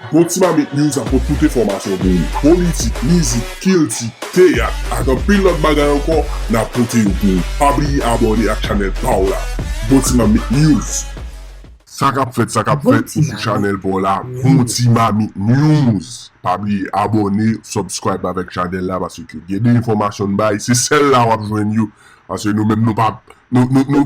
Botimami News apot tout informasyon pou nou. Politik, mizik, kilti, teyak, ak an pil lot bagay ankon, na pote yo pou nou. Pabli abone ak chanel pa ou la. Botimami News. Sakap fet pou sou chanel pou la. Botimami News. Pabli abone, subscribe avek chanel la, parce que gen de informasyon bay, se sel la wap jwen yo. Parce que nou men nou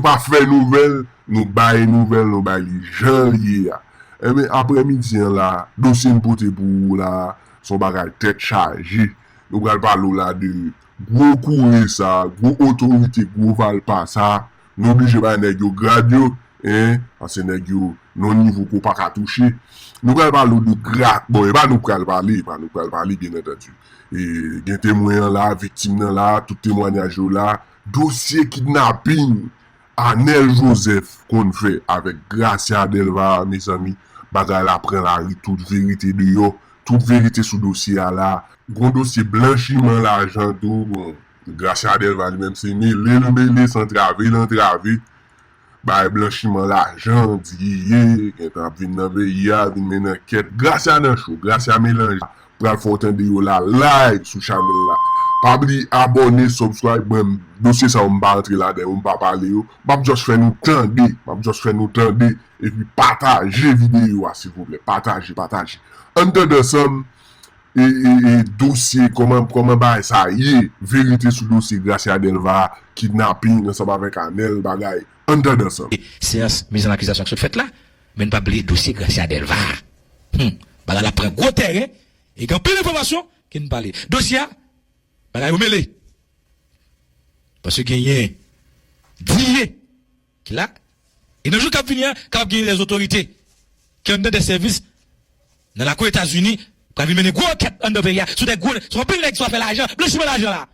pa fè nouvel, nou bay nouvel, nou bay li jan liye ya. Eh bien, après-midi, là, dossier m'pote pour là, son bagage tête chargée. Nous allons parler là de gros courrier ça, gros autorité, gros valpa ça. Nous obligés de nèg yo gradio, hein, parce que nèg yo non niveau qu'on pas qu'à toucher. Nous allons parler de bon, pas nous parler bien entendu. Et gen témoin là, victime là, tout témoignage là, dossier kidnapping. Anel Joseph qu'on fait avec Gracia Delva, mes amis, bagay la prend la rue, toute vérité de yo, toute vérité sous dossier là, gros dossier blanchiment l'argent tout, bon, Gracia Delva lui-même c'est mêlé sans traver, l'entraver, bah blanchiment l'argent, dit quand vinn nan pays a, vinn men enquête, Gracia nan chou, Gracia mélange, pral fontaine de yo la live sous channel là. Pas oublier abonner, subscribe, même dossier ça on va rentrer là-dedans, on va parler yo. M'a juste faire nous tendre, et puis partager vidéo s'il vous plaît, partager. Under the sun et dossier comment bah ça y est, vérité sur dossier Gracia Delva, kidnapping ensemble avec Anel bagay. Under the sun. Séance mise en accusation que ce fait là, mais ne pas oublier dossier Gracia Delva. Bah là prend gros terrain et quand plein d'informations qui ne parle. Dossier bagay ou mêlé. Parce que gagné dié qui là et dans jour qu'a venir qu'a gagné les autorités qui ont des services dans la cour États-Unis qu'a mener gros enquête en pays sur des gros sur un pays qui soit fait l'argent, blanchiment l'argent là.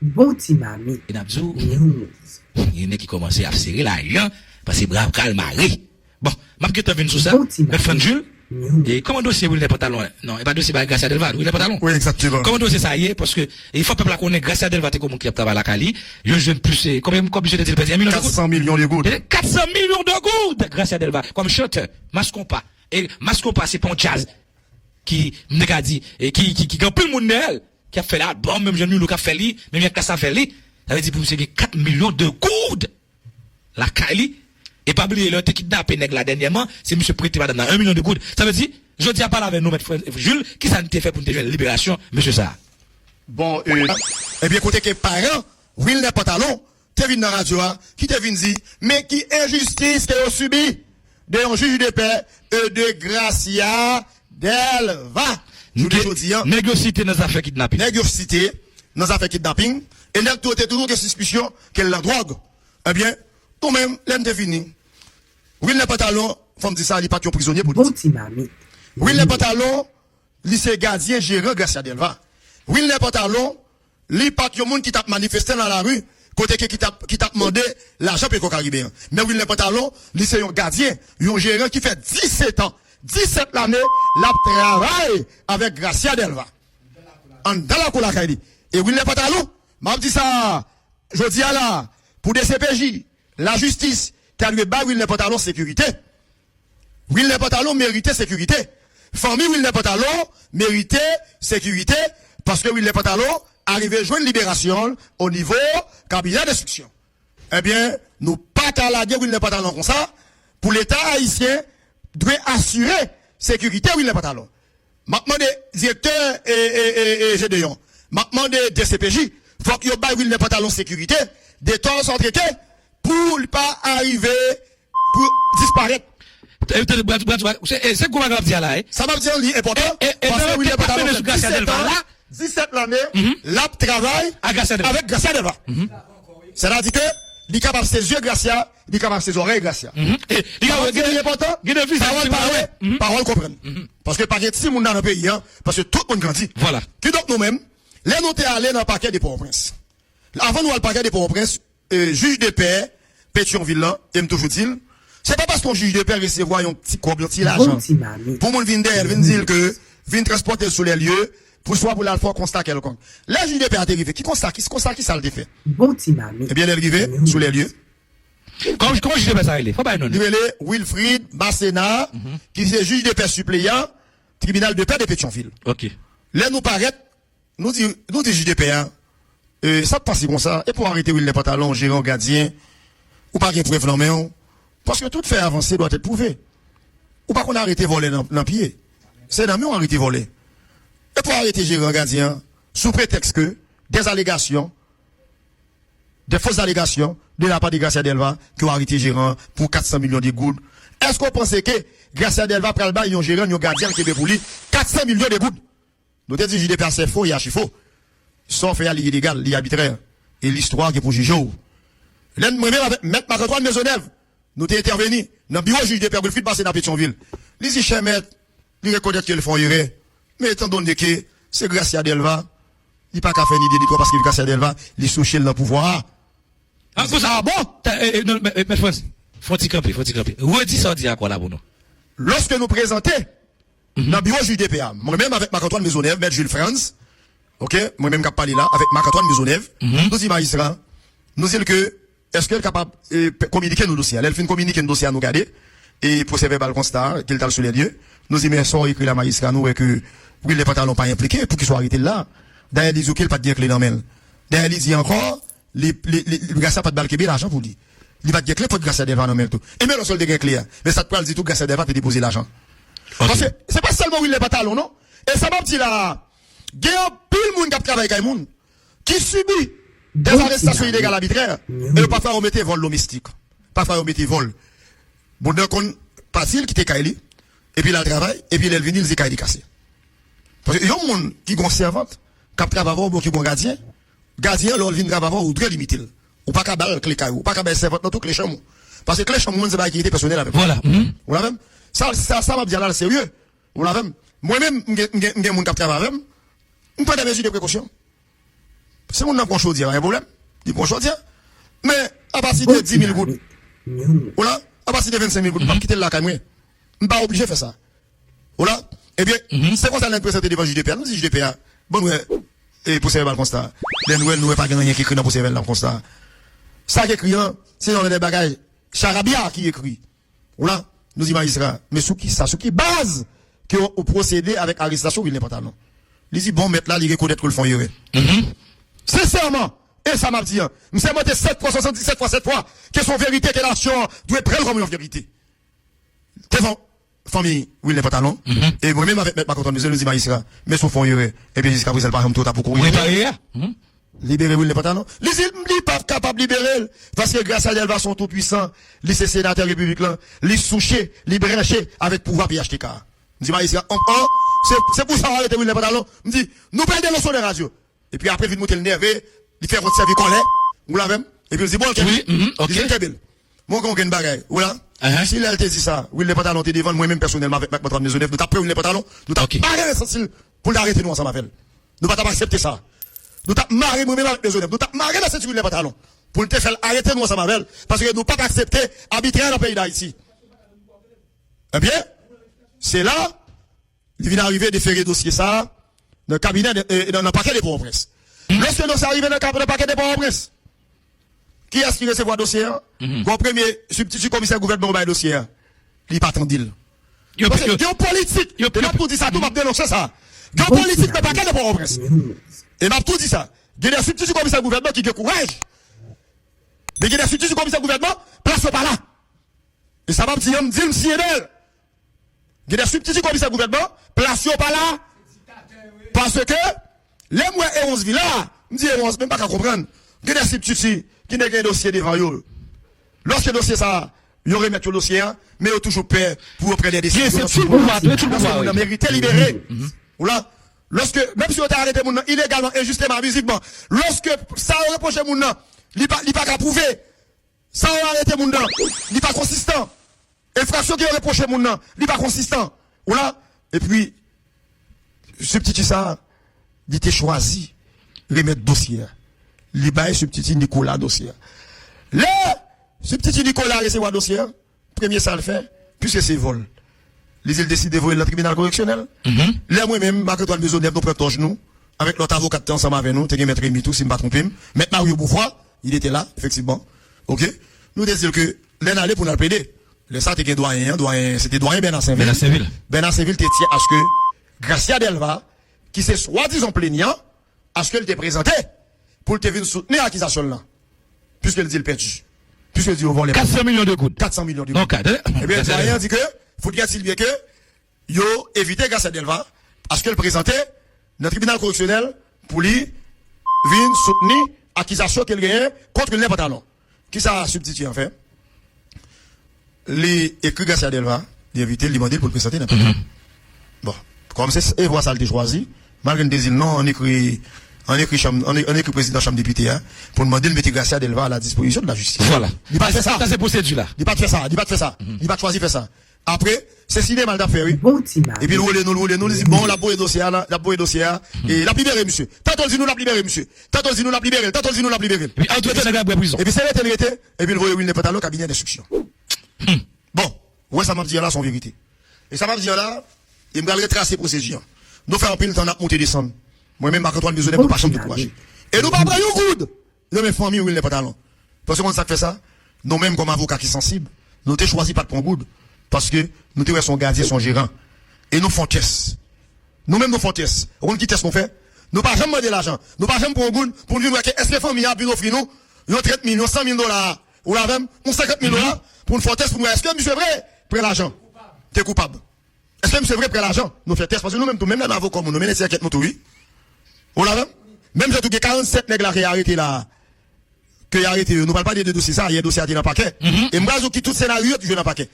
Botimami. Et d'absou il y en a qui commencent à serrer l'argent parce que brave calmaré. Bon, m'a que tu venu sur ça. Mais Franck Jules et comment dossier vous les pantalons? Non, et pas dossier Gracia Delva, vous les pantalons? Oui, exactement. Comment dossier ça y est? Parce que, il faut peuple la connaître, Gracia Delva, comme qui travaille à la Cali. Je jeune plus, combien je te dis, 400 millions de gouttes. 400 millions de gouttes, Gracia Delva. Comme chanteur, Mascompa. Et Mascompa, c'est pas un jazz qui, m'n'a dit, et qui gagne plus le monde elle, qui a fait l'album, même jeune, qui a fait lui, même il a fait lui. Ça veut dire pour vous, c'est 4 millions de gouttes. La Cali. Et pas oublier, le kidnappé nèg là dernièrement, c'est monsieur prêté madame 1 million de gouttes. Ça veut dire, je dis à parler avec nous, maître Jules, qui ça nous fait pour nous faire la libération, monsieur ça? Bon, eh bien, côté que parents, Will les pantalons, t'es venu dans la radio, qui t'es venu dire, mais qui injustice que vous subi de un juge de paix et de Gracia Delva. Négocité dans affaires kidnapping. Négocité dans affaires kidnapping, et là, tout était toujours des suspicions qu'elle la drogue. Eh bien, tout même, l'aime défini. Will les pantalons, faut me dire ça, il pas prisonnier pour nous. Will les pantalons, lycée gardien gérant Gracia Delva. Will les pantalons, li pas yon monde qui t'a manifesté dans la rue, côté qui t'a demandé l'argent pour les Caribéens. Mais Will les pantalons, lycée yon gardien, yon gérant qui fait 17 ans, 17 l'année, la travail avec Gracia Delva. En dans la cour la Kaili. Et Will les pantalons, m'a dit ça, je dis à la, pour des CPJ, la justice, t'as lui bas Will les pantalons sécurité. Will les pantalons méritait sécurité. Famille Will les pantalons méritait sécurité parce que Will les pantalons arrivait à jouer une libération au niveau cabinet d'instruction. Eh bien, nous pas qu'à la guerre Will les pantalons comme ça. Pour l'État haïtien, doit assurer sécurité Will les pantalons. Maintenant des directeurs et GDyon. Maintenant des DCPJ, faut que yo bas Will les pantalons sécurité, des temps sont traités pour ne pas arriver, pour disparaître. C'est quoi ma dire là? Ça m'a dit important. Parce que Will les pantalons sur Gracia Delva là, 17 l'année, là travail avec Gracia Delva. C'est-à-dire que, il est capable de ses yeux Gracia, il est capable de ses oreilles Gracia. Et il est important. Parole comprenne. Parce que pas de si monde dans le pays, parce que tout le monde grandit. Voilà. Qui donc nous-mêmes, là nous t'es allé dans le parquet des Port-au-Prince. Avant nous aller au parquet des Port-au-Prince, juge de paix, Pétionville là, aime toujours dire, c'est pas parce qu'on juge de paix recevoir un petit cob, un petit l'argent. Pour mon vin d'elle, vin dire que, vin transporter sur les lieux, pour soit pour l'alpha constat quelconque. Là, juge de paix a arrivé. Qui constat qui ça le fait? Eh bien, elle est arrivée sur les lieux. Comment je dis ça, il faut pas non. Il est Wilfried Massena, qui est juge de paix suppléant, tribunal de paix de Pétionville. OK. Là, nous paraît, nous dit JDPA, ça passe comme ça, et pour arrêter les pantalons, gérant gardien, ou pas qu'il preuve non, mais parce que tout fait avancer doit être prouvé. Ou pas qu'on a arrêté voler dans le pied. C'est dans on a arrêté voler. Et pour arrêter gérant gardien, sous prétexte que des allégations, des fausses allégations de la part de Gracia Delva, qui ont arrêté gérant pour 400 millions de gouttes. Est-ce qu'on pensait que Gracia Delva pral ba yon gérant, yon gardien qui est pour lui 400 millions de gouttes? Nous te dit JDPA c'est faux, il y a faux. Sauf il illégal, il arbitraire. Et l'histoire qui est pour juger. Là, moi-même avec M. Marc-Antoine Maisonneuve, nous t'es intervenu dans le bureau juge de Père Wilfried passé dans Pétionville. Les dit, cher maître, ils reconnaissent qu'ils font erreur. Mais étant donné que c'est Gracia Delva, il n'y a pas qu'à faire ni délit parce que Gracia Delva, il est souché dans le pouvoir. Ah bon? Mais faut-il camper. Redis ça, dit à quoi là, bon, non? Lorsque nous présentons, dans le bureau juge de PA, moi-même avec Marc-Antoine Maisonneuve, M. Jules France, ok, moi-même qui a parlé là, avec Marc-Antoine Maisonneuve, nous disons magistrat, nous disons que, est-ce qu'elle est capable de communiquer nos dossiers? Elle fait communiquer nos dossiers à nous garder, et pour servir le constat, qu'il est sur les lieux, nous disons, mais ça, écrit la magistrat, nous, et que, oui, les pantalons pas impliqués, pour qu'ils soient arrêtés là. D'ailleurs, ils disent qu'il pas de clé dans le D'ailleurs, ils disent encore, les Gracia pas de balle qui l'argent pour lui. Il va de clé pour Gracia Delva dans le tout. Et même le seul de clé, mais ça te parle du tout, Gracia Delva te déposer l'argent. Parce que, c'est pas seulement oui, les pantalons, non? Et ça m'a dit là, il y a pile monde qui travaille avec moun, qui subit des arrestations illégales arbitraires, et pas faire remettre vol domestique. Pas faire remettre vol. Bon, donc, on, facile qui te caille, et puis là, le travail, et puis elle vient, il caille cassé. Parce que, il y a un monde qui est servante, qui travaille avec qui est gardien, l'on vient travailler ou très limité. Ou pas qu'à balle clé caillou, ou pas qu'à balle servante dans toutes les chambres. Parce que les chambres, c'est pas qui était personnel avec. Voilà. On l'a même. Ça m'a dit là, le sérieux. On l'a même. Moi-même, j'ai mon cap travail avec. On prend des mesures de précaution. C'est mon nom qu'on choisit, un problème. Il prend choisir. Mais, à partir de 10 000 gouttes. Voilà. À partir de 25 000 gouttes, pas quitter la caméra. On pas obligé de faire ça. Voilà. Eh bien, c'est comme ça qu'on présenté devant JDPA. Nous, JDPA. Bon, ouais. Et pour servir le constat. Les nouvelles, nous, pas rien qui écrit dans pour servir le constat. Ça qui écrit, c'est dans les bagages. Charabia qui écrit. Voilà. Nous y magistrats. Mais sous qui ça? Sous qui base qui ont procédé avec arrestation, il n'est pas talent. Ils disent, bon, mettre là, ils reconnaissent que le font y sincèrement. Et ça m'a dit, nous sommes montés 7 fois, 77 fois, 7 fois, que son vérité, que l'action doit être comme une vérité. Devant, famille, oui, il n'est pas talent. Et moi-même avec ma content, nous y magistrats. Mais sous font y et puis jusqu'à présent, par exemple, tout à pour courir. Libérer, oui, il n'est pas talent. Les îles, pas capable de libérer, parce que grâce à Delva sont tout puissants, les sénateurs républicains, les souchés, les branchés, avec pouvoir PHTK. Dit magistrat, c'est pour ça arrêter les pantalons. Me dit, nous prenons des leçons de radio. Et puis après, vite monter le nerf, il fait votre service colère, vous l'avez, et puis il dit, bon, ok. Moi, quand on a une bagaille, voilà. Si elle te dit ça, oui, les pantalons, t'es devant moi-même personnellement avec ma patronne Maisonneuve, nous t'appelons les pantalons, nous t'appelons pas pour l'arrêter nous ensemble avec. Nous pas accepter ça. Nous t'appelons marrer moi-même avec Maisonneuve, nous t'appelons marrer dans cette les pantalons. Pour te faire arrêter nous ensemble avec, parce que nous pas accepter arbitraire dans le pays d'Haïti. Eh bien, c'est là, il vient d'arriver de faire le dossier ça, dans le cabinet, dans le paquet de Port-au-Prince. Lorsque nous arrivons dans le paquet de Port-au-Prince, qui est-ce qui recevra le dossier? Le premier substitut commissaire gouvernement au dossier, il n'est pas attendu. Parce que, il y a une politique, il m'a tout dit ça, tout m'a dénoncé ça. Il y a une politique dans le paquet de Port-au-Prince. Et m'a tout dit ça. Il y a des substituts commissaire gouvernement qui ont courage. Mais il y a des substituts commissaire gouvernement, place pas là. Et ça m'a dit, m'sieur d'elle. Il y a des substituts commissaire gouvernement, place pas là. Parce que, les mois et 11 villas, me dit 11, même pas qu'à comprendre. Il y a des substituts qui n'ont qu'un dossier devant eux. Lorsque le dossier ça, ils remettent le dossier, mais ils ont toujours peur pour prendre des décisions. C'est tout le pouvoir, on a mérité libéré. Voilà. Lorsque, même si on t'a arrêté mon nom, illégalement, injustement, abusivement, lorsque ça a reproché mon nom, il n'est pas qu'à prouver, ça a arrêté mon nom, il n'est pas consistant. Infraction qui a reproché mon nom, il n'est pas consistant. Voilà. Et puis, substitut ça, il était choisi, remettre dossier. Il bail substitut Nicolas dossier. Là, substitut Nicolas recevoir dossier, premier ça le fait, puisque c'est vol. Les îles décident de voler le tribunal correctionnel. Là, moi-même, Marc-Antoine Maisonneuve, nous prenons genou, avec notre avocat ensemble avec nous, t'es maître Rémi tout, si je ne me trompe pas. Maintenant, Mario Bouffoy, il était là, effectivement. Ok? Nous décidons que, l'un allait pour nous plaider. Le ça, t'es doyen, c'était doyen Bernard Saint-Ville. Bernard Saint-Ville, t'es tiens à ce que, Gracia Delva, qui s'est soi-disant plaignant, à ce qu'elle t'ait présenté, pour te venir soutenir l'accusation là. Puisqu'elle dit le perdu. Puisqu'elle dit au vol. 400 millions de gouttes. 400 millions de gouttes. Donc, eh bien, rien dit que, faut dire s'il bien que, yo évité Gracia Delva, à ce qu'elle présentait, dans le tribunal correctionnel, pour lui, venir soutenir l'accusation qu'elle gagne contre le pantalon. Qui ça a substitué en fait? Les écrits Gracia Delva, d'éviter le demander pour le présenter n'importe quoi. Bon. Comme c'est, et voilà ça, le choisi. Malgré le désir, non, on écrit président chambre député, hein, pour demander de mettre Gracia Delva à la disposition de la justice. Voilà. Il pas fait ça. Ça, c'est procédure là. Il pas fait ça. Il pas fait ça. Il pas choisi faire ça. Après, c'est signé mal d'affaires, oui. Bon petit Et puis, nous, bon, la boue dossier, et la libéré, monsieur. Tantôt, nous l'a libéré, monsieur. Tantôt, nous l'a libéré, tantôt, nous l'a libéré. Et puis, prison. Et puis, c'est l'éternité, et puis, le voyez, il n'est pas dans le cabinet d'instruction. Bon. Ouais, ça m'a dit là, son vérité. Et ça m'a dit là, il m'a retracé procédure. Nous faisons un peu le temps de monter descendre. Moi-même, Marc-Antoine Besoin pour pas chambre de courage. Et nous pas prendre un coup. Nous, mes familles, où il n'est pas talent. Parce que quand ça fait ça, nous-mêmes, comme avocats qui sont sensibles, nous t'ai choisi pas de prendre good. Parce que nous t'ai son gardien, son gérant. Et nous font test. Nous-mêmes, nous font test. On qui test nous fait? Nous pas jamais demander l'argent. Nous pas jamais prendre good pour nous dire que est-ce que les familles a pu nous offrir nous, 30 millions, 100 000 $, ou la même, ou 50 000 $, pour nous faire test pour nous. Est-ce que monsieur vrai? Prends l'argent. T'es coupable. Est-ce que monsieur vrai prend l'argent? Nous fait test parce que nous-mêmes, même les avocats, nous menons ces enquêtes, nous tout, oui. On l'a même j'ai tout 47 nègres là qui a arrêté là. Que a arrêté, nous parlons pas des deux dossiers, ça, il y a un dossier dans le paquet. Et moi, qui tout scénario qui joue dans le paquet.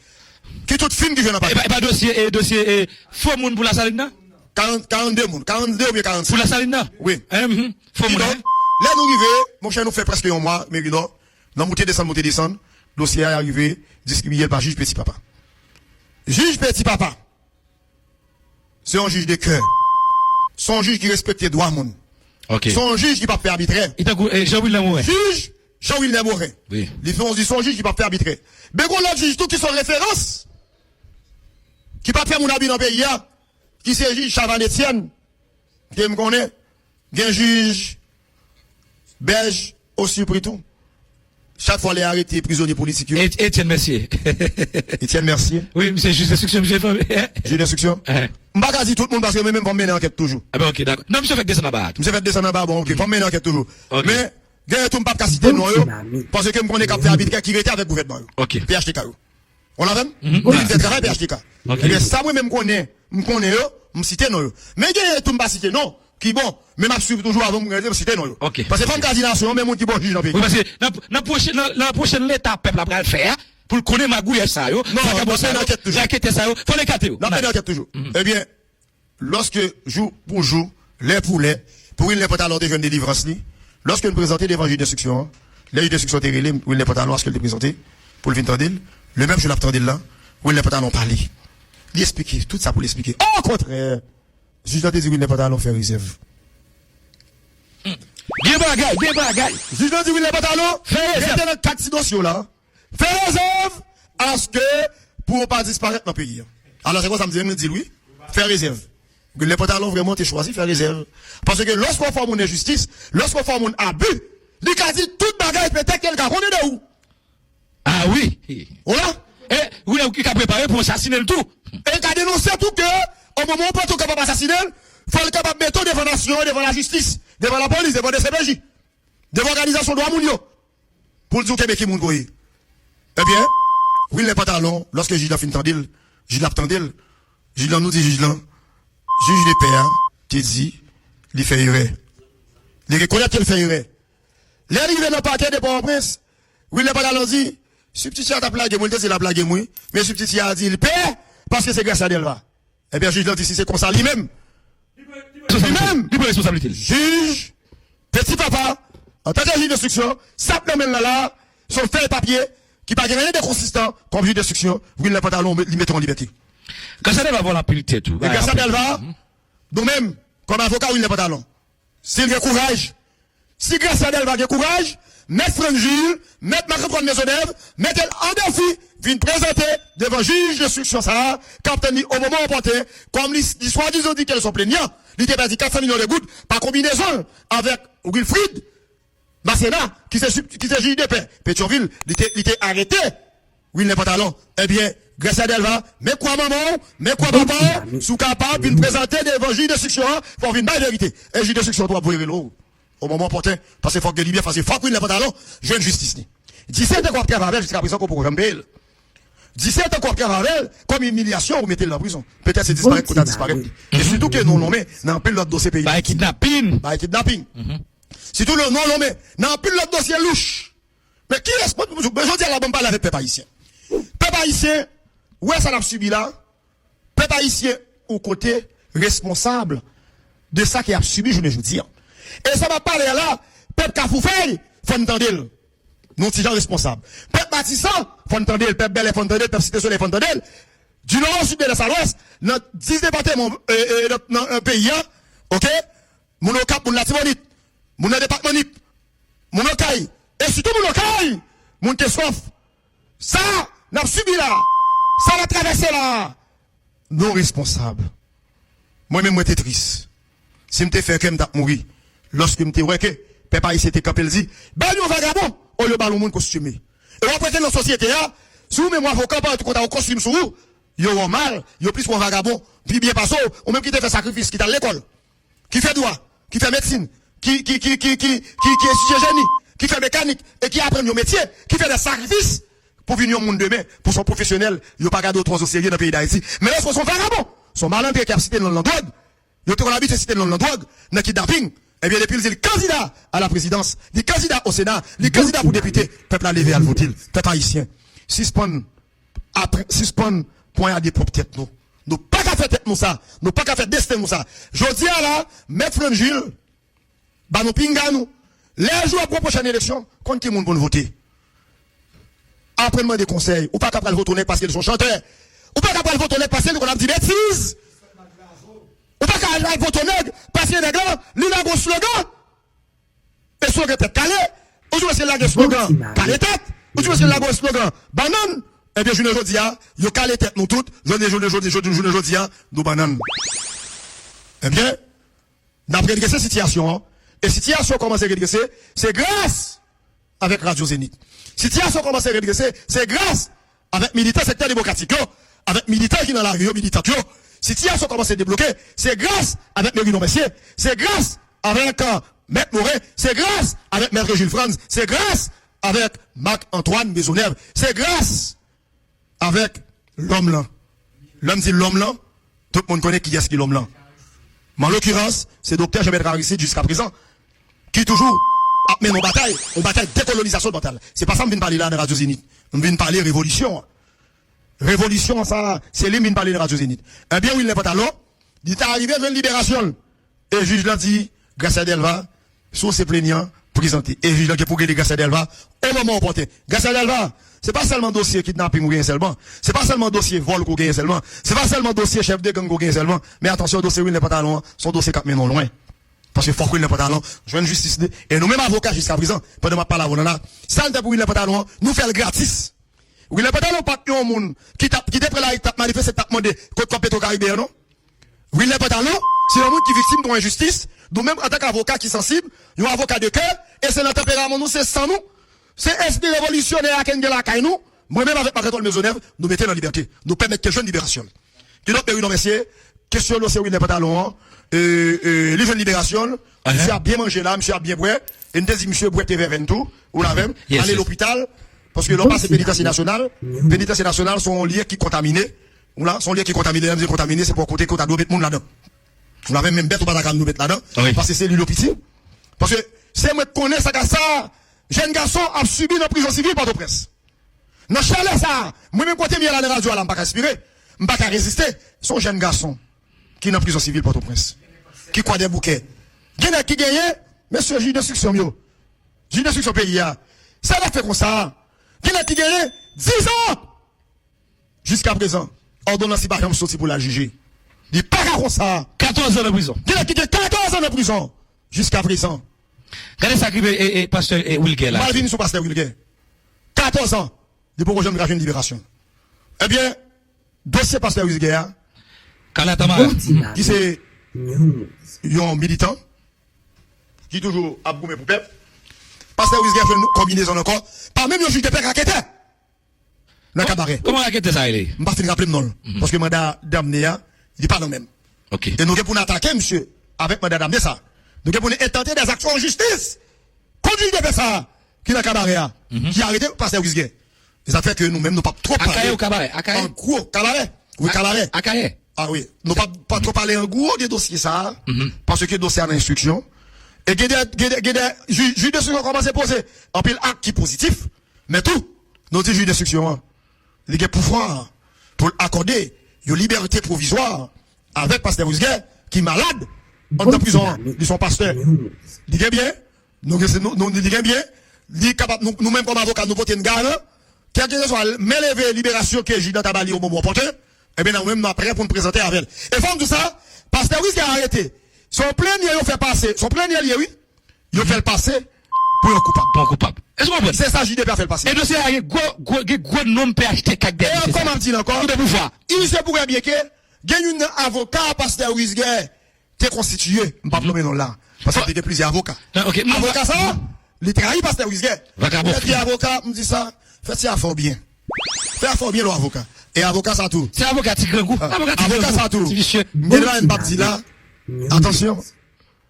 Qui tout film qui joue dans le paquet. Et pas dossier, faux moun pour la saline là? 42 moun, 42 ou bien 45. Pour la saline là? Oui. Faux moun. Là, nous arrivons, mon cher nous fait presque un mois, mais non, dans monter descendre, dossier est arrivé, distribué par juge Petit Papa. Juge Petit Papa, c'est un juge de cœur. C'est un juge qui respecte les droits moun. Ok. C'est un juge qui pas fait arbitraire. Jean-William Morin. Juge Jean-William Morin. Oui. Les différences du son juge qui pas fait arbitraire. Mais qu'on l'autre juge tout qui sont référence, qui pas fait mon habit dans le pays, qui c'est juge Chavan Etienne, qui me connaît, qui est juge belge aussi pris tout. Chaque fois les arrêtés prisonniers politiques. Etienne Mercier. Etienne Mercier. Oui, c'est juste d'instruction, monsieur. Juge d'instruction. Je ne vais pas dire tout le monde parce que même pour mener enquête toujours. Ah ben ok, d'accord. Non, monsieur fait descendre là-bas. Monsieur fait descendre là-bas, bon, ok, pour mener enquête toujours. Mais, gagne tout le monde pas citer non, parce que je connais qu'à faire arbitre qui était avec le gouvernement. Ok. PHTK. On l'a vu? Oui, fait travail PHTK. Mais ça, moi-même, je connais, je cite non. Mais gagne tout le monde pas citer non. Qui bon, même absolument toujours avant de me citer non. Ok. Parce que comme cardination, même qui bon juge dans le pays. Oui, parce que la prochaine l'étape, peuple après le faire, pour connaître ma gouille ça, yo. Non, on a une enquête toujours. Enquête ça, yo. Faut les cater, yo. On a une enquête toujours. Eh bien, lorsque jour pour jour, les poulets, pour une pantalon de jeunes délivrance, lorsque nous présentons devant le juge d'instruction, les juges d'instruction étaient relés, où les pantalons, lorsqu'elle était présentée, pour le Vintandil, le même je l'attendais là, où les pantalons parlaient. Il expliquait, tout ça pour l'expliquer. Au contraire, le juge d'instruction dit que les pantalons fait réserve. Bien bagaille. Le juge d'instruction dit que les pantalons fait réserve. Dans le cas de dossier là, fait réserve à ce que, pour ne pas disparaître dans le pays. Alors c'est quoi ça me dit, oui? Faire réserve. Que les pantalons vraiment t'es choisi faire réserve. Parce que lorsqu'on fait mon injustice, lorsqu'on fait mon abus, les cas dit toute bagaille peut-être quelqu'un qu'on est de où? Ah oui. Voilà. Et oui, qui a préparé pour assassiner le tout. Et qui a dénoncé tout que, au moment où on peut tout capable d'assassiner, faut le capable de mettre devant la nation, devant la justice, devant la police, devant les CPJ, devant l'organisation de Amounio, pour le dire Québec qui moun koye. Eh bien, oui, les pantalons, lorsque le juge l'a fin tendil, juge l'a tendil, juge l'a nous dit juge l'a, juge des pères, tu dis, il fait erreur. Il reconnaît qu'il fait erreur. L'arrivée dans le paquet de Port-au-Prince, oui, les pantalons dit, substitut a blagué, moi, c'est la blague, moi, mais substitut a dit, il paie, parce que c'est grâce à Delva. Eh bien, juge l'a dit, si c'est comme ça, lui-même. Lui-même. Libre responsabilité. Juge, Petit Papa, en tant que juge d'instruction, ça peut même là, son fait papier, qui n'a rien de consistant, comme juge d'instruction, oui, les pantalons, ils mettent en liberté. Quand ça va avoir la pilité tout. Et grâce à Delva, nous-mêmes, comme avocat, oui, les pantalons. S'il y a courage, si grâce à Delva, il y a courage, mettre Franck Jules, mettre Marc-Antoine Maisonneuve, mettre elle en défi, vient présenter devant juge d'instruction ça, quand au moment opportun, comme l'histoire disent dit qu'elles sont plaignants, il était pas dit 400 millions de gouttes, par combinaison avec Wilfried, Masséna, qui s'est juge de paix, Pétionville, il était arrêté, oui, les pantalons, eh bien, Gracia Delva, mais quoi maman, mais quoi papa, sous capable de présenter des évangiles de section pour venir la vérité. Et juge de section 3 pour l'eau. Au moment opportun, parce qu'il faut que libérer, parce qu'il faut que les pantalons, jeune justice. 17 ans qu'on a avec jusqu'à présent qu'on pourrait jamais. 17 ans qu'on a avec, comme humiliation, vous mettez dans la prison. Peut-être c'est disparaître qu'on a disparu. Et surtout que non nommé, dans pile l'autre dossier pays. Bah, kidnapping. Bah, kidnapping. Surtout le non nommé, dans pile l'autre dossier louche. Mais qui respecte, je dis à la bonne parle avec peuple haïtien. Peuple haïtien, ouais, ça l'a subi là. Peuple haïtien, au côté responsable de ça qui a subi, je ne veux dire. Et ça va parler là, peuple Kafoufei, faut entendre. Nous, c'est gens responsables. Peuple Matissa, faut entendre. Peuple Bel, faut entendre. Peuple Cité Soleil, faut entendre. Du nord au sud de l'Est, dans 10 départements, dans un pays, ok? Mon Cap, mon Latibonite, mon département Nip, mon Okaï, et surtout mon Okaï, mon Kessof. Ça, n'a subi là. Ça va traverser là. Nous responsables. Moi-même, moi, t'es triste. Si m'te fait que m't'a mouri, lorsque m'te ouais que, papa ici était campé, il dit, ben, nous, vagabond, on le ballon monde costumé. Et après, dans la société, là, si vous, même avocat, quand on a un costume sur vous, yo ont mal, yo plus qu'un vagabond, puis bien passé, ou même qui te fait sacrifice, qui t'a l'école, qui fait droit, qui fait médecine, qui est génie, qui fait mécanique, et qui apprend nos métiers, qui fait des sacrifices, pour venir au monde demain, pour son professionnel, yo pas gardé autres au sérieux dans le pays d'Haïti. Mais lorsqu'ils sont vagabonds, sont malandrés qui a cité dans la drogue, yo te l'habitude de citer dans la drogue, dans le kidnapping, eh bien, depuis, il est candidat à la présidence, il est candidat au Sénat, il est candidat pour député, peuple à lever à le voter, peuple haïtien. Suspend, point à des propres têtes, nous. Nous pas qu'à faire tête, nous ça. Nous pas qu'à faire destin, nous ça. Je dis à là, maître Frangil, bah, nous pinga, nous. Les jours pour la prochaine élection, contre qui monde pour nous voter? Après, des conseils, ou pas qu'à le voter parce qu'ils sont chanteurs, ou pas qu'à le voter parce qu'ils ont dit bêtises. Ou pas qu'à le voter parce qu'il y a des gars, il a un gros slogan. Et slogan tête calé. Ou tu veux c'est la slogan calé tête. Ou tu veux c'est la gros slogan banane. Eh bien, je ne dis pas, yo calé tête nous toutes. Je ne dis pas, nous banane. Eh bien, d'après cette situation, et situation commence à régresser, c'est grâce avec Radio Zénith. Situation commence à régresser, c'est grâce avec militants secteur démocratique, avec militants qui dans la rue, militants. Situation commence à débloquer, c'est grâce avec Mérino Messier, c'est grâce avec Maître Moret, c'est grâce avec Maître Gilles Franz, c'est grâce avec Marc-Antoine Maisonneuve, c'est grâce avec l'homme là. L'homme dit l'homme là, tout le monde connaît qui est l'homme là. Mais en l'occurrence, c'est docteur Jean-Bert Carissé jusqu'à présent, qui toujours mais on bataille décolonisation de bataille. C'est pas ça que je viens parler là dans Radio Zénith. On vient parler révolution. Révolution, ça, c'est lui qui vient parler de Radio Zénith. Eh bien, oui, il n'est pas talon. Il est arrivé à une libération. Et le juge l'a dit, Gracia Delva, sous ses plaignants, présenté. Et le juge l'a dit pour que Gracia Delva, au moment opportun. Gracia Delva, c'est pas seulement dossier kidnapping ou gain seulement. C'est pas seulement dossier vol ou gain seulement. C'est pas seulement dossier chef de gang ou gain seulement. Mais attention, dossier oui, il n'est pas talon. Son dossier 4 non loin. Parce que faut qu'il n'ait pas talent, je viens justice, et nous-mêmes avocats jusqu'à présent, pendant ma parole là, ça ne pour qu'il n'ait pas talent, nous fait le gratis. Oui, il n'est pas talent, pas de monde, qui d'après là, il tape manifesté, tape demandé, contre Pétro Caribéen, non? Oui, il n'est pas talent, c'est un monde qui est victime d'une injustice, nous-mêmes, en tant qu'avocat qui est sensible, nous, avocat de cœur, et c'est notre tempérament, nous, c'est sans nous, c'est esprit révolutionnaire à Kengela Kainou, moi-même avec Marc-Antoine Maisonneuve, nous mettons en liberté, nous permettons que jeune libération. Tu dois payer une messieurs, question là, c'est oui, il n'est pas talent, les jeunes libération, monsieur a bien mangé là, monsieur a bien boit, et nous dit monsieur boit TV 22, ou la même, aller à l'hôpital, parce que l'on passe pénitentiaire national, pénitentiaire national sont liés qui contaminés, ou là, sont liés qui contaminés, c'est pour côté qu'on a deux bêtes monde là-dedans. On avait même bête ou pas d'accord nous mettre là-dedans, parce que c'est l'hôpital. Parce que, c'est moi qui connais ça, jeune garçon a subi dans la prison civile par de presse. Dans chalet ça, moi-même côté bien à la radio, là, je pas respirer, je pas résister, son jeune garçon, qui est dans la prison civile Port-au-Prince. Qui croit des bouquets. Qui gagne, monsieur, juge d'instruction, yo. Juge d'instruction pays, ça va faire comme ça. Qui gagne 10 ans. Jusqu'à présent, ordonnance par exemple sorti pour la juger. Il pas comme ça. 14 ans de prison. Qui gagne 14 ans de prison. Jusqu'à présent. Regardez ça, et pasteur Wilger là. Malvin sous pasteur Wilger. 14 ans. Depuis que je me une libération. Eh bien, dossier pasteur Wilger, qui c'est un militant qui toujours a boumé pour peuple. Pasteur Wisger fait une combinaison encore. Par même le juge de paix raquette. dans le cabaret. Comment la quête ça, elle est? Je ne vais pas rappeler non. Parce que mandat d'amener, il n'est pas le même. Ok. Et nous avons pour attaquer, monsieur, avec mandat d'amener ça. Nous avons pour intenter des actions en justice. Conduire des personnes qui dans le cabaret, qui a arrêté passer au risque. Ça fait que nous-mêmes, nous pas trop parler. Akaye au cabaret? Akaye? En gros, cabaret. Oui, cabaret. Akaye? Ah oui. Nous pas trop parler en gros des dossiers ça. Parce que le dossier a l'instruction. Et il y a des juges d'instruction qui commencent à poser un pile acte qui est positif. Mais tout, nos juges d'instruction, il y a pouvoir pour accorder une liberté provisoire avec Pasteur Ousguet qui est malade en prison de son pasteur. Il y a bien, nous bien, nous-mêmes comme avocats, nous portons une garde, quel que soit m'élever libération que j'ai dans ta balie au moment opportun, eh bien, nous-mêmes, nous après pour nous présenter avec elle. Et fond tout ça, Pasteur Ousguet a arrêté. Son plein il fait passer, son plein oui, il fait le passer pour un coupable. Pour un coupable. Est-ce qu'on c'est ça, JDP a fait le passer. Et le dossier a un gros nom PHT 4 et comment dit encore? Il se pourrait bien que, gagne un avocat, Pasteur Ousguet, t'es constitué, m'pas nommer non là. Parce que t'es plusieurs avocats. Avocat ça, il trahit Pasteur Ousguet. Et puis avocat, me dit ça, faites ça fort bien. Faites fort bien l'avocat. Et avocat ça tout. C'est avocat Tigre Gou. Avocat ça tout. Mais là, une partie là, attention.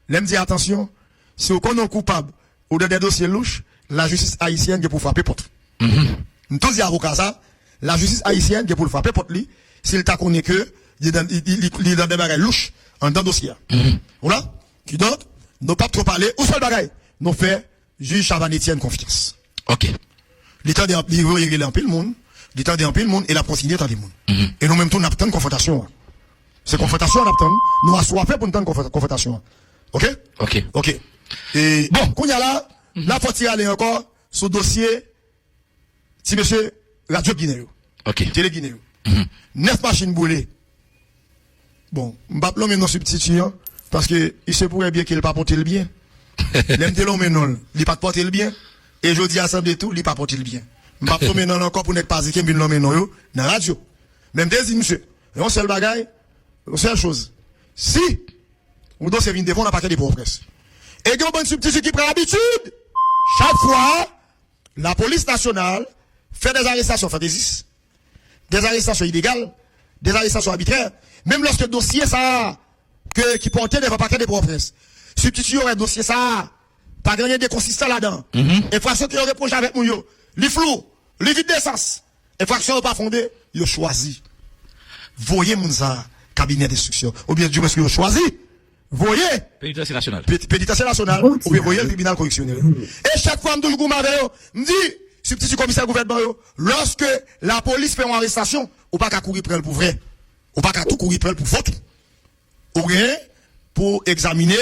L'aime dit attention. Si on connaît un coupable, ou dans des dossiers louches, la justice haïtienne qui est pour frapper porte. Nous tous avocat ça, la justice haïtienne qui est pour le frapper porte lui, s'il t'a connu que, il est dans des bagages louches, en dans dossier. Voilà? Qui donc, nous pas trop parler, ou seul bagaille, nous fait, juge Chavan Etienne confiance. Ok. L'état de régler en pile monde, l'état de en pile monde, et la proximité dans le monde. Et nous même tout, nous avons une confrontation. C'est confrontation, nous assoiffé pour une confrontation. Ok? Ok. Ok. Et bon, qu'on y a là, faut y aller encore sur le dossier, si monsieur Radio Guinée. Ok. Télé Guinée. 9 machines brûlées. Bon, m'bap mais non substitut, parce que il se pourrait bien qu'il pas porter le bien. L'aime de l'homme non, il pas porter le bien. Et je dis à ça de tout, il pas porter le bien. M'bap mais non encore pour n'être pas que l'homme non yo, dans radio. Même des monsieur. Et on seul bagaille, une seule chose. Si, on doit servir devant la paquet des pauvres. Et il y a une bonne substitut qui prend l'habitude. Chaque fois, la police nationale fait des arrestations fantaisistes, des arrestations illégales, des arrestations arbitraires, même lorsque le dossier ça, qui portait devant le paquet des pauvres. Substitut aurait dossier ça, pas gagner des consistants là-dedans. Infraction qui aurait reproché avec nous, les flous, les vides d'essence. Infraction pas fondée, il a choisi. Voyez mon ça, cabinet d'instruction. Ou bien du moins ce qu'il a choisi. Voyez. Pénitentiaire national. Pénitentiaire national. Ou bien voyez le tribunal correctionnel. Et chaque fois, je toujours me dit, substitut commissaire gouvernement, lorsque la police fait une arrestation, ou pas qu'à courir prendre pour vrai. Ou pas qu'à tout courir prendre pour faute. Ou rien pour examiner,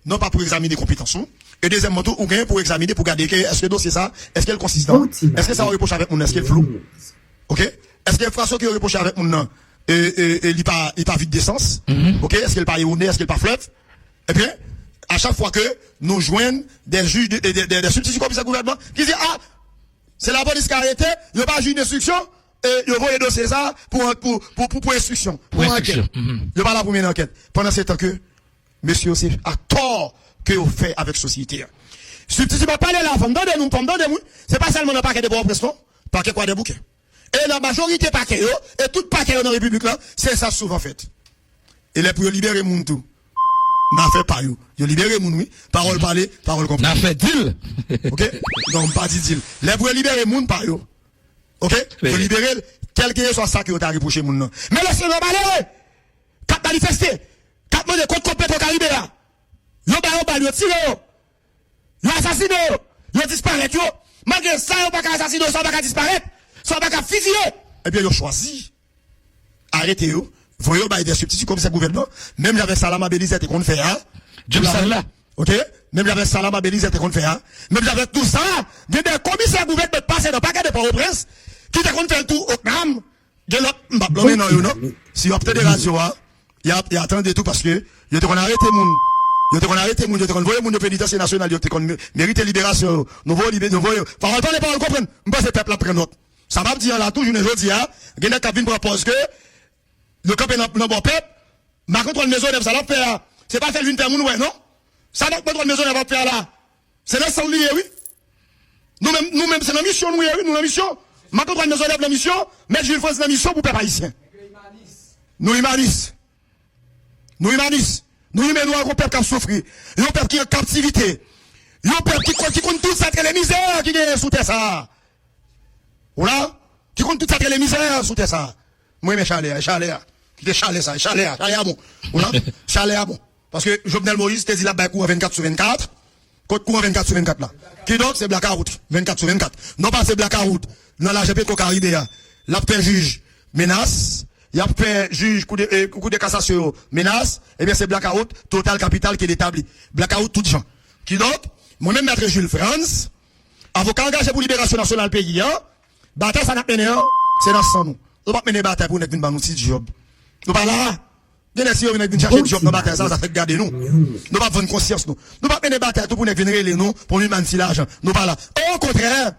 non pas pour examiner les compétences. Et deuxièmement, ou rien pour examiner, pour garder que, est-ce que le dossier ça, est-ce qu'elle est consistant? Est-ce que ça reproche avec mon, est-ce qu'elle est flou? Ok? Est-ce qu'il y a une façon qui reproche avec mon nom? Et il pas vide d'essence. Ok? Est-ce qu'elle pas erroné? Est-ce qu'elle pas fleuve? Eh bien, à chaque fois que nous joignons des juges, des substituts commissaires gouvernement, qui disent, ah, c'est la police qui a arrêté, il n'y a pas un juge d'instruction, et il y a un dossier ça pour instruction. Pour enquête. Il n'y a pas la première enquête. Pendant ce temps que, monsieur, c'est à tort que vous faites avec société. Substitut, pas parler là, femme, nous, c'est pas seulement le paquet de bois pression, paquet quoi des bouquets. Et la majorité paquet, et tout paquet dans la République là, c'est ça souvent fait. Et les pour libérer moun tout. N'a fait pas yo. Yo libérer moun oui, parole parler, parole comprendre. N'a fait deal. OK? Donc pas dit deal. Les pour libérer moun pas yo. OK? Pour libérer quel que soit ça que t'a reproché moun non. Mais laissez nous parler. Cap manifester. Cap de contre Petro Caribé là. Yo ba yo tiré yo. Yo assassiné yo. Yo disparaît yo. Malgré ça yo pas assassiner, ça pas disparaître. Ça va qu'à fusiller. Eh bien, ils ont choisi. Arrêtez eux. Voyez, des substituts comme ça gouvernement. Même j'avais Salama Belize était qu'on fait, hein. Job là. Ok? Même j'avais Salama Belize était qu'on fait, hein. Même j'avais tout ça. Il y a des commissaires gouvernement passés dans le paquet de Port-au-Prince. Qui était qu'on fait tout au CNAM. Il y a l'autre, non. Si vous avez des radios, il y a attendez tout parce que, il y a qu'on arrêté moun. Il y a qu'on arrêté moun. Il y a qu'on voyait moun de pénitentiaire national. Il y a qu'on mérite libération. Nous voyons. Parole, parole, comprendre. M'passe peuple après notre. Ça va me dire là, toujours une journée, il y a qui propose que le camp est dans bon peuple, ma contre le maison de ça va faire. C'est pas faire une terre ouais, non? Ça n'a pas contre le maison de va faire là. C'est là sans lié, oui. Nous-mêmes, c'est la mission, oui, nous, la mission. Ma comprendre nous enlève la mission, mettre Jules France la mission pour peuple haïtien. Nous humanistes. Nous humanistes. Nous humains, un peuple qui a souffert. Un peuple qui est en captivité. Un peuple qui compte tout ça, les misères qui est sous terre ça. Voilà? Qui compte tout ça, les misères sous terre ça. Moi, mais chalet. Qui est chalet ça, chalet à bon. Voilà? Chalet à bon. Parce que Jovenel Moïse te dit là, coup 24 sur 24. Côte courant 24 sur 24 là. Qui donc, c'est blackout. 24 sur 24. Non pas c'est blackout. Dans la GP Cocaribé, la fait juge menace. Il a fait juge coup de cassation menace. Eh bien, c'est blackout total capital qui est établi. Blackout tout gens. Qui donc, moi-même, maître Jules France, avocat engagé pour libération nationale pays, hein. Bataille, ça n'a pas mené, c'est dans son nous. Nous pas mener bataille pour nous venir dans notre job. Nous pas là. Bien sûr, nous venir chercher job dans bataille, ça fait garder nous. Nous pas prendre conscience nous. Nous pas mener bataille tout pour nous venir les nous, pour nous demander l'argent. Nous pas là. Au contraire,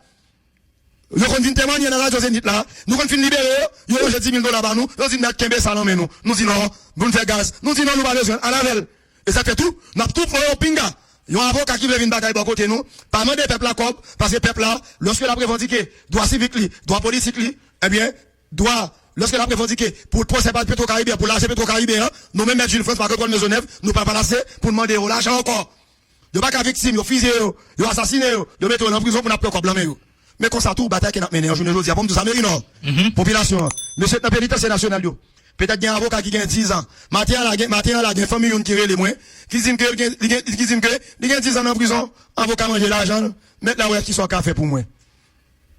nous qu'on vient témoigner dans la radio Zénith là, nous qu'on fin libérer, nous avons 10 000 $ par nous, nous disons Kembe salon mais nous disons non, nous faire gaz, nous disons non, nous pas besoin, à la veille. Et ça fait tout, nous tout fait au pinga. Il y a un avocat qui veut venir bataille pour côté nous, pas demander peuple là comme, parce que peuple là, lorsque la prévendiqué, droit civique li, droit politique li, eh bien, lorsque la prévendiqué, pour le procès par Petro-Caribé, pour l'argent Petro-Caribé, nous même mettre Jules France par contre Maisonneuve, nous pas balancer pour demander l'argent encore. De pas qu'à victime, yo fusillé yo assassiné yo mettre en prison pour n'a pas encore blâmer yo. Mais comme ça tout bataille qui n'a mené en journée aujourd'hui, pour nous américains, population, monsieur dans pénitentiaire national yo. Peut-être qu'il y a un avocat qui a 10 ans. Matin la famille qui les moins, qui dit que il a 10 ans en prison, avocat manger l'argent, mettre la ouais qui soit café pour moi.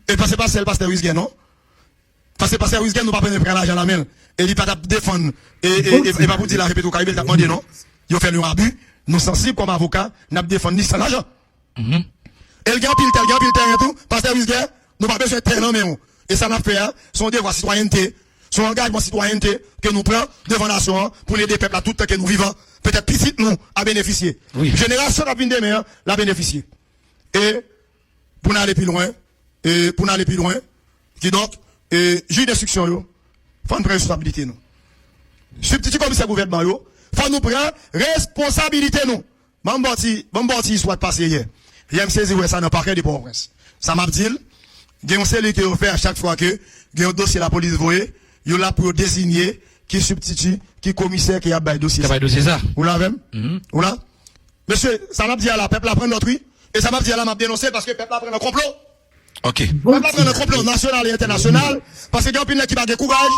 Et parce que pas celle pasteur Wisgen non. Parce que pasteur Wisgen nous pas prendre l'argent la main et il pas défendre et pas pour dire la répéter au Caribé t'a demandé non. Il fait un abus, nous sensibles comme avocat, n'a défendre ni sans l'argent. Elle gagne pile terrain et tout, pasteur Wisgen, nous pas besoin de terrain mais et ça m'a fait son devoir citoyenneté. Son engagement citoyenneté que nous prenons devant la nation pour aider les peuples à tout temps que nous vivons. Peut-être petit nous à bénéficier. Oui. Génération à venir demain, la bénéficier. Et pour n'aller plus loin, qui donc, juge d'instruction, faut nous prendre responsabilité nous. Substitut commissaire gouvernement, faut nous prendre responsabilité nous. M'emboti soit passé hier. Hier, me saisi ça dans le parquet de Port-au-Prince. Ça m'a dit, il y a un cellule qui est offert à chaque fois que, il y a un dossier la police voyez. Yo là pour désigner qui substitue, qui commissaire qui a bail dossier. Ça va dossier ça. Vous l'avez? Vous là? Monsieur, ça m'a dit à la peuple à prendre notre oui. Et ça m'a dit à la m'a dénoncé parce que peuple a prendre un complot. OK. Peuple a prendre un complot national et international. Parce que il y a un pile qui a de courage.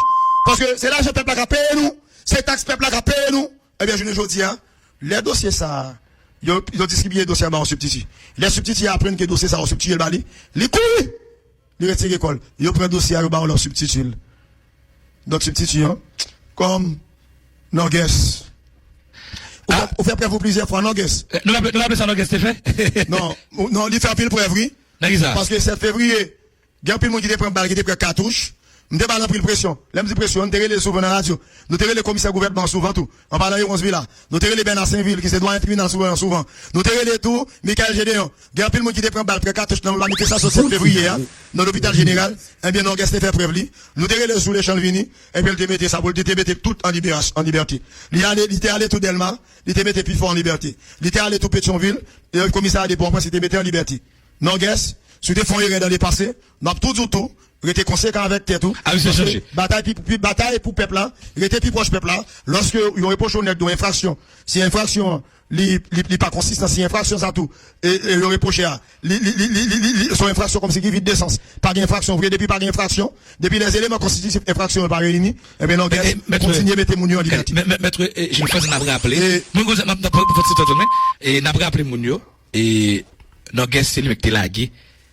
Parce que c'est l'argent peuple a payé nous. C'est taxe peuple a payé nous. Eh bien, je ne dis, hein. Les dossiers ça. Ils ont distribué les dossiers en substitut. Les substituts apprennent que les dossiers ça au substitut le bali. Les couilles. Ils retirent l'école. Ils prennent dossier à leur substitut. Donc, substitut, comme Nogues. On fait preuve plusieurs fois, Nogues. Nous l'appelons ça Nogues, c'est fait? Non, il fait un pile preuve, oui. Parce que 7 février, il y a un pile monde qui te prend balle, qui te prend cartouche. Nous avons pris pression. L'aime pression, nous avons les souvent dans la radio. Nous avons les commissaires gouvernement souvent tout. En parlant de 11 villes là. Nous avons les Bernard Saint-Ville qui se doit tribunal souvent. Nous avons les tout, Michael Gédéon. Il y a un pile monde qui te prend balle, prend cartouche dans la manifestation 7 février, dans l'hôpital général. Eh bien, nous avons fait preuve. Nous avons les sous les Chanvini. Et puis, il te mettait ça pour te mettre tout en liberté. Il était allé tout Delma. Il te mettait plus fort en liberté. Il était allé tout Pétionville. Et le commissaire des Port-au-Prince, il te mettait en liberté. Non, guess, sur des fonds dans les passés, nous avons tout. Il était conséquent avec tout. Ah oui, c'est changé. Bataille pour peuple là. Il était plus proche peuple là. Lorsque il reproche au net d'infraction. Si infraction, li pas consistant, si infraction ça tout. Et le reproche à. Son infraction comme si qui vide d'essence. Pas d'infraction. Vous depuis pas d'infraction. Depuis les éléments constitutifs infraction pas réunis. Eh bien, non, continuez mettez mon en liberté. Maître, je me faisais n'a rappelé. Et n'a rappelé mon yo. Et, non, guest, c'est lui qui l'a gué.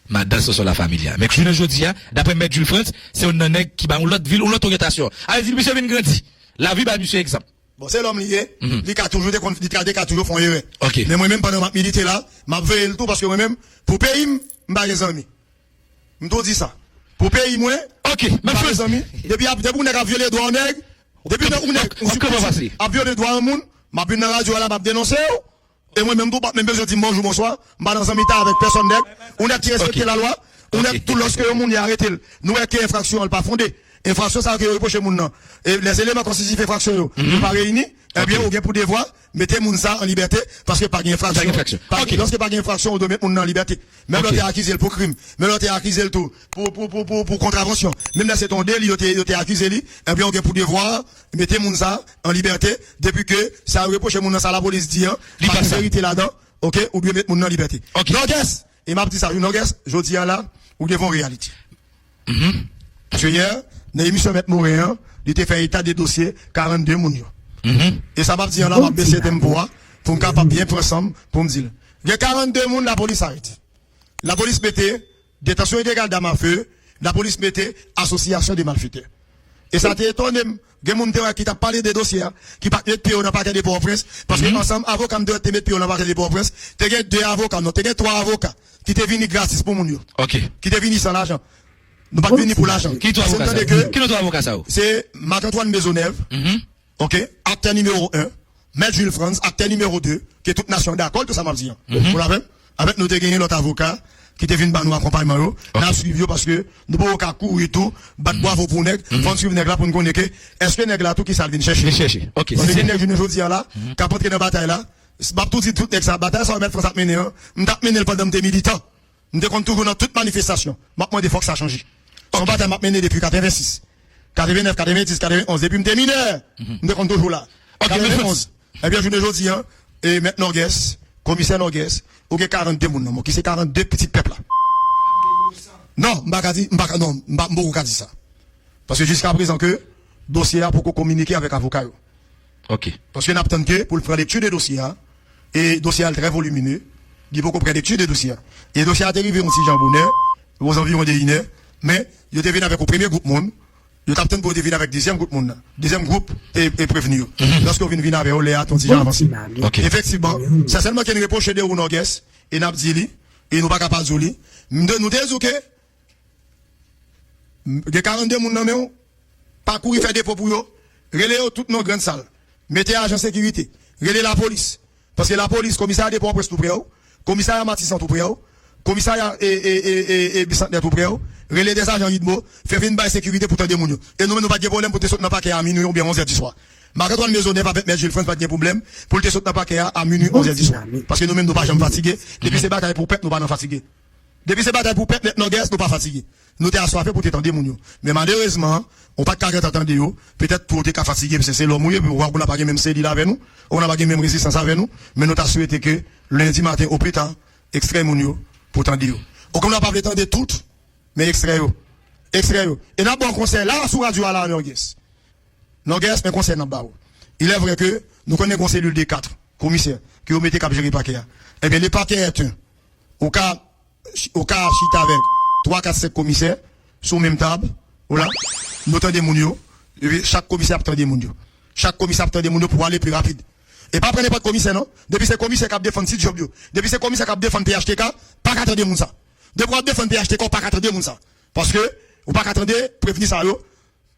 Madame sur la famille. Mais je ne dis pas, d'après M. Jules France, c'est un nègre qui va une autre ville ou l'autre orientation. Allez, dit, monsieur vient grandir. La vie, bah, monsieur, exemple. Bon, c'est l'homme lié. Il a toujours des conflits, il a toujours fait erreur. OK. Mais moi-même, pendant ma milité là, m'a veillé le tout parce que moi-même, pour payer, m'ba les amis. M'to dit ça. Pour payer, moi. OK. M'ba les amis. Depuis, on a violé les droits nègres. Depuis, on a violé les droits en monde. M'a vu dans la radio là, m'a dénoncé. Et moi-même, même je dis bonjour, bonsoir, m'ba dans un mitin avec personne nègre. On a qui respecté la loi. On a tout lorsque le monde y a arrêté. Nous, avec infraction, elle pas fondée. infraction ça que reproche moun nan. Et les éléments constitutifs infraction yo, pas réunis, eh bien, ou bien pour devoir, mettez moun ça en liberté, parce que pas d'infraction. Lorsque pas d'infraction, on doit mettre moun en liberté. Même l'autre est accusé pour crime, même l'autre est accusé tout, pour contravention. Même là, c'est ton délit, il est accusé lui, eh bien, on pour devoir, mettez moun ça en liberté, depuis que ça reproche moun ça la police dit, pas de vérité là-dedans, ok, ou bien mettre moun en liberté. Non-guess, et m'a dit ça, non-guess, je dis là, ou devant réalité. Parce que hier, dans l'émission Maître Morin, il était fait état des dossiers 42 moun yo. Et ça m'a dit là, m'a baissé tempo pour me capable bien prendre ensemble pour me dire. Il y a 42 moun la police arrête. La police mettait détention illégale d'armes à feu, la police mettait association des malfaiteurs. Et ça t'a étonné, il y a des gens qui t'a parlé des dossiers, qui pas mettre pied dans le paquet de Port-au-Prince, parce que ensemble, avocats doivent te mettre pied dans le paquet de Port-au-Prince, t'as 2 avocats, non, t'as 3 avocats, qui t'es venu gratis pour mon yo. Ok. Qui t'es venu sans l'argent. Nous pas venir pour l'argent. Qui toi avocat? Qui notre avocat ça? C'est Marc-Antoine Maisonneuve. OK, acteur numéro 1, Maître Jules France, acteur numéro 2, qui est toute nation d'accord, tout ça m'a dit. Vous l'avez? Avec nous, t'es gagné l'autre avocat, qui t'est venu dans nous accompagnement, nous avons suivi parce que nous pouvons pas courir et tout, battre bravo pour nègre, faut suivre nègre là pour nous connaître, est-ce que nègre là tout qui ça vient chercher? Ok. On est venu nègre aujourd'hui là, qui a porté dans la bataille là, m'a tout dit tout nègre ça, bataille ça va mettre France à mener, m't'a mené pendant des militants. Nous compte toujours dans toute manifestation. Maintenant, des fois que ça a changé. Son bataille m'a mené depuis 86. 89, 90, 91, depuis m'étais mineur. Nous compte toujours là. 91. Eh bien, je ne dis hein, et maintenant, commissaire Norgues, ok, 42 moun, qui c'est 42 petits peuples là. Non, m'baka dit ça. Parce que jusqu'à présent que, dossier a pour communiquer avec avocat. Ok. Parce que n'a pas que pour le prendre lecture des dossiers, et dossier très volumineux, il faut qu'on prenne lecture des dossiers. Et le dossier a arrivé aussi Jean Bonheur, aux environs des Inès, mais il est venu avec le premier groupe monde, il est pour venir avec le deuxième groupe monde. Deuxième groupe est prévenu. Lorsqu'on vient venir avec Oléa, on dit Jean avancé. Effectivement, c'est seulement qu'il y a une réponse chez des Rounogues, et n'a pas dit, et nous pas capable de dire, nous disons que, les 42 moun nan men, parcourir faire des pour eux, relais toutes nos grandes salles, mettez agent sécurité, relais la police, parce que la police, commissariat des Port-au-Prince tout près, commissariat Matissan tout près, commissariat et Bicentenaire tout près, relais des agents Yidmo, fait venir bail sécurité pour tendre moun yo. Et nous pas de problème pour te sauter dans paquet à minuit ou bien 11h du soir. Marc-Antoine Maisonneuve avec Maître Jules France pas de problème pour te sauter dans paquet à minuit 11h du soir. Parce que nous même nous pas jamais fatigués, depuis ces batailles pour pète nous pas fatigués. Depuis ces batailles pour pète nos guerres nous pas fatigués. Nous t'es assoiffés pour t'étendre moun yo. Mais malheureusement, on pas de caractère attendre yo, peut-être pour t'es fatigué parce que c'est l'homme mouillé pour voir qu'on n'a pas même cellule avec nous, on n'a pas même résistance avec nous, mais nous t'a souhaité que lundi matin au plus tard, extrait moun yo pour t'en dire. On comme n'a pas prétendre toutes, mais extrait yo. Extrait yo. Et n'a bon conseil là sur radio à la Norgues. Norgues mais conseil n'a pas. Il est vrai que nous connaissons cellule des 4 commissaires qui ont mis cap gérer paquet. Eh bien les paquets est un au cas chita avec 3 4 5 commissaires sur même table, voilà. Nous tendez moun yo, chaque commissaire attend des moun yo. Chaque commissaire attend des moun yo pour aller plus rapide. Et pas prendre pas de commissaire non. Depuis ces commissaires qui défendent si job yo. Depuis ces commissaires qui défendent PHTK, pas attendre moun ça. Depuis défendre PHTK, pas attendre moun ça. Parce que ou pas attendre prévenir ça yo.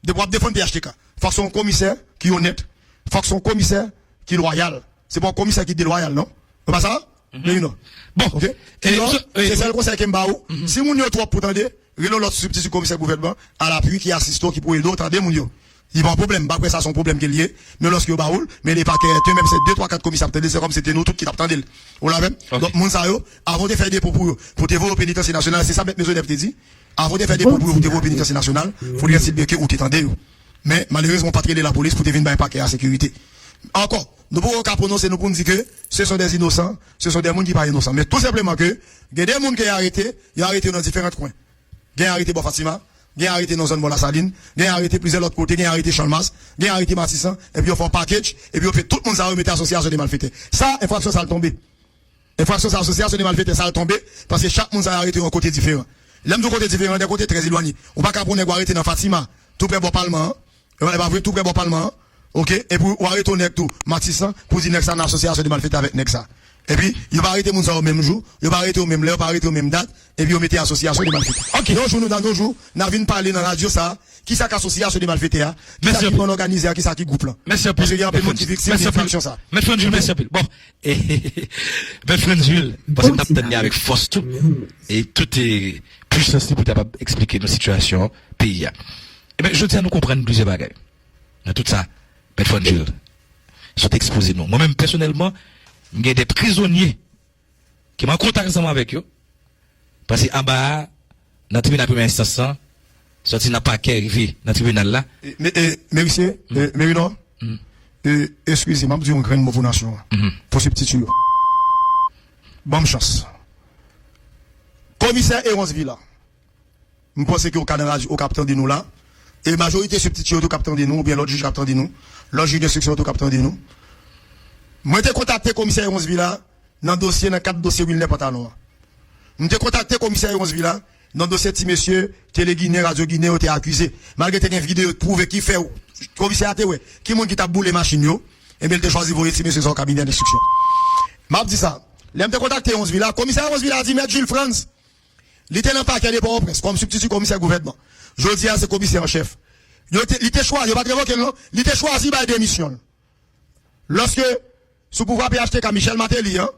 Depuis défendre PHTK. Faut que son commissaire qui honnête, faut que son commissaire qui loyal. C'est pas un commissaire qui est déloyal non. C'est pas ça? Mais non. Bon, OK. C'est ça le conseil qui m'a ou. Si moun yo trop pour tendre, relons l'autre substitut commissaire gouvernement à l'appui qui assiste qui pour l'autre tendre moun yo. Il va un problème, après ça son problème qui est lié, mais lorsque yo baoul, mais les paquets même c'est 2 3 4 commissaires tendre, c'est comme c'était nous tous qui t'attendait. On l'a même. Donc moun sa yo avant de faire des propos pour te voir au pénitencier national, c'est ça mettre mes te dit. Avant de faire des propos pour te voir au pénitencier national, faut dire s'il que ou t'attendais yo. Mais malheureusement pas traiter la police pour te venir bailler paquet à sécurité. Encore, nous pouvons pas prononcer nous pour nous dire que ce sont des innocents, ce sont des gens qui pas innocents. Mais tout simplement que, il y a des gens qui ont arrêté dans différents coins. Il y a arrêté Bon Fatima, il y a arrêté dans zone Bon La Saline, il y a arrêté plusieurs autres côtés, il y a arrêté Chalmas, il y a arrêté Matissan, et puis on fait un package, et puis on fait tout le monde à remettre association des malfaiteurs. Ça, infraction, ça a tombé. Infraction, ça association des malfaiteurs, ça a tombé, parce que chaque monde a arrêté un côté différent. L'aime du côté différent, des côtés très éloignés. On va pas prendre arrêter dans Fatima, tout près Bon Parlement, tout près Bon Parlement. OK, et pour arrêter tout Matissan pour dire que ça une association de malfaiteurs avec Nexa. Et puis il va arrêter moun ça au même jour, il va arrêter au même l'heure, il va arrêter au même date et puis on mettait association de malfaiteurs. OK, nous dans nos jours, n'a vinn parler dans la radio ça, qui ça association de malfaiteurs, qui ça qui organiser, qui ça qui groupe là. Merci parce qu'il y a un peu de victime de ça. Merci Jules, merci. Bon, Maître Jules, parce que t'as tenu avec force tout et tout est puissance pour t'expliquer nos situations pays. Eh bien, je tiens à nous comprendre plusieurs bagages. Dans tout ça, Maître Fangil, sont exposés nous. Moi-même, personnellement, il y a des prisonniers qui m'ont contacté ensemble avec eux. Parce qu'en bas, dans le tribunal première instance, sorti n'a pas qu'à arriver dans le tribunal là. Mais monsieur, mais non. Excusez-moi, je dis un grand mot pour la nation. Pour ce petit tuyau. Bonne chance. Commissaire Erons Villa. Je pense que au Canada, au capitaine de nous là. Et la majorité ce petit tuyau au capitaine de nous, ou bien l'autre juge capitaine de nous. L'autre juge d'instruction au capitaine de nous. Moi, j'ai contacté le commissaire Erons Villa dans le dossier, dans 4 dossiers où il n'est pas talon. J'ai contacté le commissaire Erons Villa dans le dossier de monsieur, Télé Guinée, Radio Guinée, ont été accusés. Malgré que tu as une vidéo prouve qui fait, commissaire a ouais, qui monde qui t'a boulé machine yo, et bien il t'a choisi de voyer monsieur son cabinet d'instruction. M'a dit ça. L'aime te contacter Erons Villa. Commissaire Erons Villa a dit, Maître Jules France, il était dans le paquet des ports presse, comme substitut commissaire gouvernement. Je dis à ce commissaire en chef. Il était choisi, il va révoquer non, il était choisi par démission. Lorsque, sous pouvoir PHTK Michel Matéli, hein,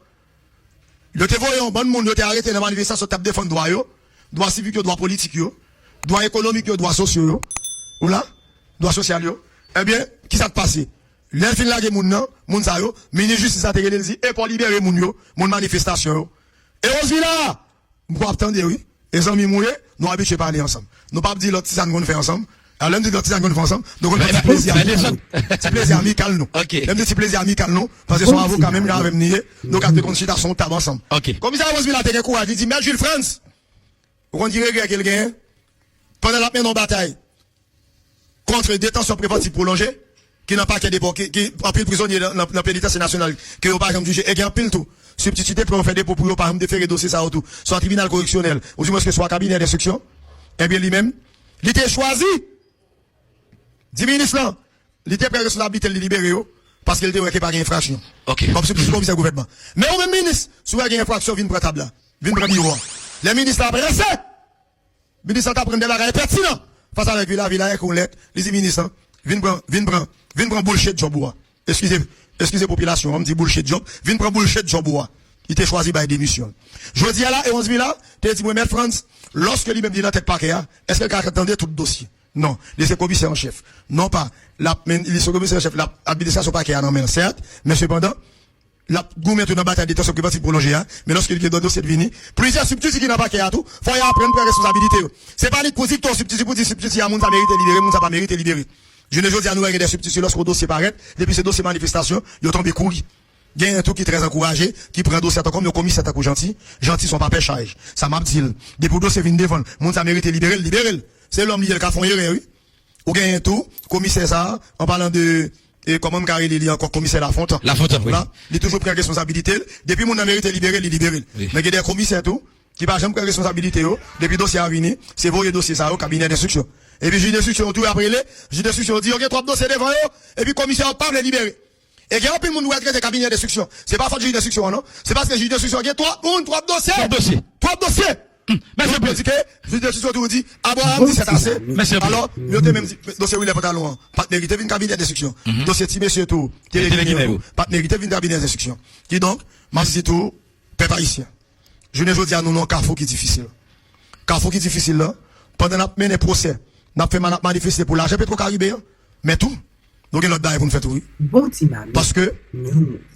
il était voyé un bon monde, il était arrêté dans la manifestation, il défendre droit yo, droit civique yo, droit politique yo, droit économique yo, droit social yo, ou là, droit social yo. Eh bien, qui ça te passe? L'elfin la ge moun nan, moun sa yo, ministre justice a te gele dit, et pour libérer moun yo, moun manifestation yo. Et on se dit là, m'ko attendre oui, et amis mouye, nous habitués parler ensemble. Nous pas dire l'autre tisane qu'on fait ensemble. Alors, l'un de l'autre tisane qu'on fait ensemble, donc on a petit plaisir. Petit plaisir amical nous. OK. Même petit plaisir amical nous, parce que son avocat même, il a même nié, donc à des consultations, table ensemble. OK. Commissaire Roseville a été courage, il dit, mais Jules France, on dirait que quelqu'un, pendant la peine en bataille, contre détention préventive prolongée, qui n'a pas qu'à déporter, qui en pile prisonnier dans la pénitentiaire nationale, qui n'a pas comme jugé, et qui en pile tout. Substituté pour faire des pour par exemple, de faire des dossiers ça autour, soit tribunal correctionnel, ou du moins que soit cabinet d'instruction, eh bien, lui-même, il était choisi. 10 ministres là, il était prêt à responsabilité de libérer, parce qu'il était ouais, pas d'infraction. OK. Comme substitut commissaire gouvernement. Mais au même ministre, si vous avez une infraction, vient prendre table là. Vient prendre bureau. Les ministres là, pressé. Les ministres là, prennent des bagages pertinents. Face avec Villa, qu'on lettre, les ministres, vient prendre bullshit job. Excusez population, on me dit bullshit job. Vient prendre bullshit job. Il était choisi par démission. Je dis là, et on se dit là, tu dis, Maître France, lorsque lui-même dit dans tête paquet, est-ce que attendait tout le dossier? Non, il est commissaire en chef. Non pas, il est commissaire en chef, l'administration paquet non, mais certes, mais cependant, la gouvernement dans la bataille d'état préventive prolongée, mais lorsqu'il est dans le dossier de vini, plusieurs substituts qui n'ont pas à tout, faut y apprendre pour responsabilité. C'est pas les positifs, ton substitut pour dire substitut, à moun ça mérite libéré, moun ça pas mérite libéré. Je ne dis à nous avec des substituts lorsque le dossier paraît, depuis ce dossier manifestation, il tombe courir. Il y a un truc qui est très encouragé, qui prend un dossier comme le commissaire à gentil sont pas pêchage. Ça m'a dit, depuis le dossier vient devant, moun ça mérite libéré. C'est l'homme qui a fait oui. Ou gagne un tout, commissaire ça, en parlant de, et comment carré il y a encore commissaire Lafontaine. Lafontaine, oui. Il est toujours pris responsabilité. Depuis mon a mérité libéré, il libéré. Oui. Mais il y a des commissaires tout, qui pas jamais pris responsabilité, depuis le dossier à venir, c'est voyer dossier ça au cabinet d'instruction. Et puis, juge d'instruction, tout après les, juge d'instruction dit, ok, 3 dossiers devant eux, et puis commissaire parle libéré. Et il y a un peu de monde qui traiter cabinet d'instruction. C'est pas faute juge d'instruction, non? C'est parce que le juge d'instruction, il y a 3 dossiers. 3 dossiers. Merci beaucoup. Juge d'instruction, tout dit, Abraham dit c'est assez. Alors, il y a même dossier où il est pas loin. Pas de mérite, vient cabinet d'instruction. Dossier ti monsieur tout, Télé Guinée, pas de mérite, vient cabinet d'instruction. Qui donc, m'a dit tout, peuple haïtien. Je ne veux dire nous non, carrefour qui est difficile. Carrefour qui est difficile là, pendant la mené procès, n'a fait manifester pour l'argent pétro-caribéen, mais tout. Donc, il y a l'autre pour nous faire tout. Bon, parce que,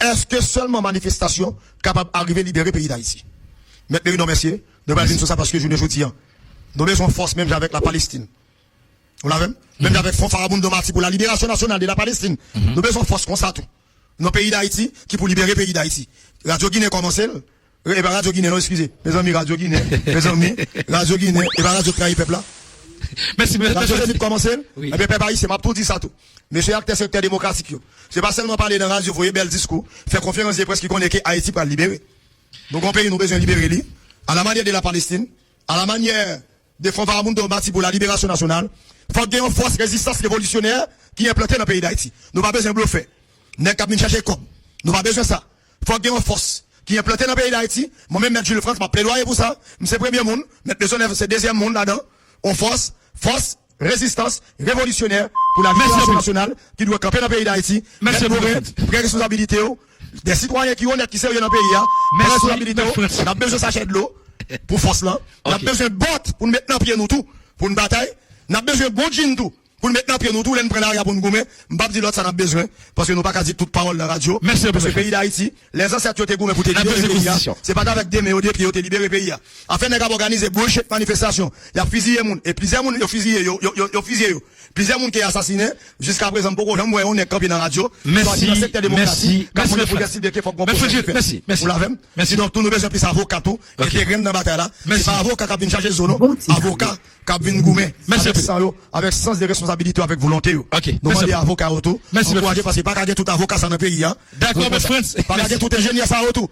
est-ce que seulement manifestation capable d'arriver à libérer le pays d'Haïti? Maintenant, non, merci, de pas dire ça parce que je ne veux dire. Nous avons force même avec la Palestine. Vous l'avez? Même avec Front Faraboun de Marti pour la libération nationale de la Palestine. Nous avons force comme ça tout. Dans le pays d'Haïti, qui pour libérer le pays d'Haïti. Radio Guinée commence. Eh ben, Radio Guinée, non, excusez. Mes amis, Radio Guinée. Mes amis, Radio Guinée. Eh ben, Radio Trahi, peuple là. Merci, merci. La chose commencer. Eh bien, peuple haïtien, m'a tout dit ça tout. Monsieur acteur secteur démocratique, c'est pas seulement parler dans la radio, vous voyez, bel discours, faire conférence de presse qui connaît que Haïti pour libérer. Donc, on paye, nous besoin de libérer lui, à la manière de la Palestine, à la manière des fonds Faraboun de Marti pour la libération nationale. Faut qu'il y ait une force résistance révolutionnaire qui est implantée dans le pays d'Haïti. Nous pas besoin de bluffer. N'est qu'à chercher comme. Nous pas besoin de ça. Faut qu'il y ait une force qui est implantée dans le pays d'Haïti. Moi-même, M. Jules France m'a plaidoyer pour ça. C'est le premier monde. Maintenant, c'est le deuxième monde là-dedans. On force, résistance révolutionnaire pour la libération nationale qui doit camper dans le pays d'Haïti. Merci beaucoup. Prendre responsabilité des citoyens qui honnêtes qui sérieux dans le pays. Prendre responsabilité. On a besoin de s'acheter de l'eau pour force là. On a besoin de bottes pour nous mettre dans pied nous tout pour une bataille. N'a besoin de bon jean tout. Pour nous mettre dans pied nous tout, nous prendre l'arrière pour nous gommer. M'pas dire l'autre ça n'a besoin. Parce que nous pas qu'à dire toute parole dans la radio. Merci, parce que le pays d'Haïti, les ancêtres ont été gommés pour te libérer le pays. C'est pas avec des mains au pied, te libérer le pays. Afin de organiser bullshit manifestation. Il y a fusillé moun. Et plusieurs moun, ils ont fusillé, plusieurs moun qui est assassiné. Jusqu'à présent, beaucoup de gens, on est campé dans la radio. Merci. Merci. Merci. Vous l'avez? Merci. Donc, tous nos besoins plus avocats tout. Et qui rentrent dans la bataille là. C'est pas avocat qui a venu charger zone. Avocat qui a venu gommer. Merci. Avec sens de responsabilité, avec volonté. Ok. Donc, on dit avocat autour. Merci. Parce que pas qu'à tout avocat ça dans le pays, hein. D'accord, mes frères. Pas qu'à tout ingénieur ça autour.